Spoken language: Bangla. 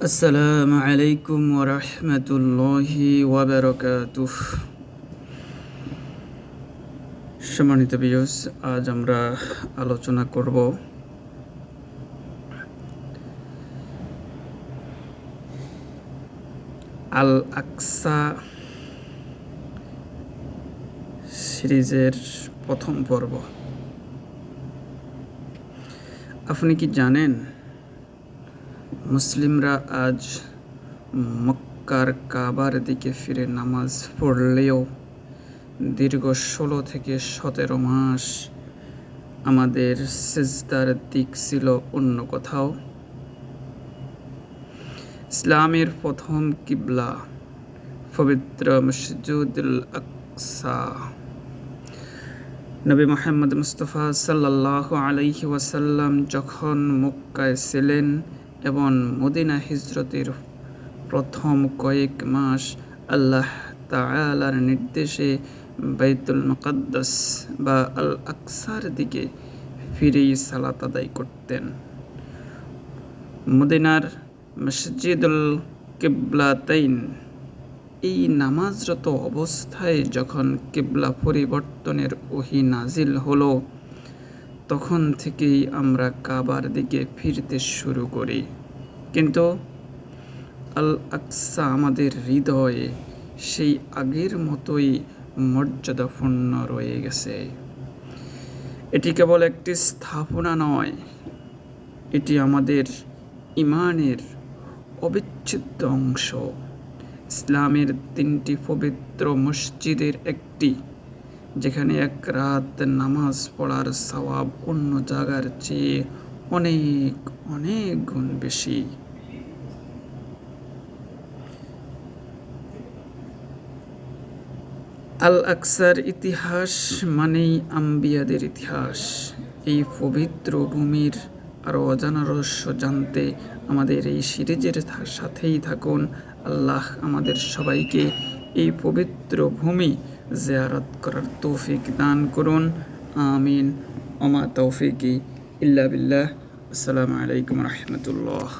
আসসালামু আলাইকুম ওয়া রাহমাতুল্লাহি ওয়া বারাকাতুহ। সম্মানিত ভিউয়ার্স, আজ আমরা আলোচনা করব আল আকসা সিরিজের প্রথম পর্ব। আপনি কি জানেন মুসলিমরা আজ মক্কার কাবার দিকে ফিরে নামাজ পড়লেও দীর্ঘ 16 থেকে 17 মাস আমাদের সিজদার দিক ছিল অন্য কোথাও। ইসলামের প্রথম কিবলা পবিত্র মসজিদুল আকসা। নবী মুহাম্মদ মুস্তাফা সাল্লাল্লাহু আলাইহি ওয়াসাল্লাম যখন মক্কায় ছিলেন এবং মদিনা হিজরতের প্রথম কয়েক মাস আল্লাহ তাআলার নির্দেশে বাইতুল মুকাদ্দাস বা আল আকসার দিকে ফিরেই সালাত আদায় করতেন। মদিনার মসজিদুল কিবলাতাইন এই নামাজরত অবস্থায় যখন কিবলা পরিবর্তনের ওহী নাজিল হলো, তখন থেকেই আমরা কাবার দিকে ফিরতে শুরু করি। কিন্তু আল আকসা আমাদের হৃদয়ে সেই আগের মতোই মর্যাদাপূর্ণ রয়ে গেছে। এটি কেবল একটি স্থাপনা নয়, এটি আমাদের ঈমানের অবিচ্ছেদ্য অংশ। ইসলামের 3টি পবিত্র মসজিদের একটি, যেখানে এক রাত নামাজ পড়ার সওয়াব অন্য জায়গার চেয়ে অনেক অনেক গুণ বেশি। আল আকসার ইতিহাস মানেই আম্বিয়াদের ইতিহাস। এই পবিত্র ভূমির আরও অজানা রহস্য জানতে আমাদের এই সিরিজের সাথেই থাকুন। আল্লাহ আমাদের সবাইকে এই পবিত্র ভূমি জিয়ারত করার তৌফিক দান করুন। আমিন। ওমা তৌফিকি ইল্লা বিল্লাহ। আসসালামু আলাইকুম রাহমাতুল্লাহ।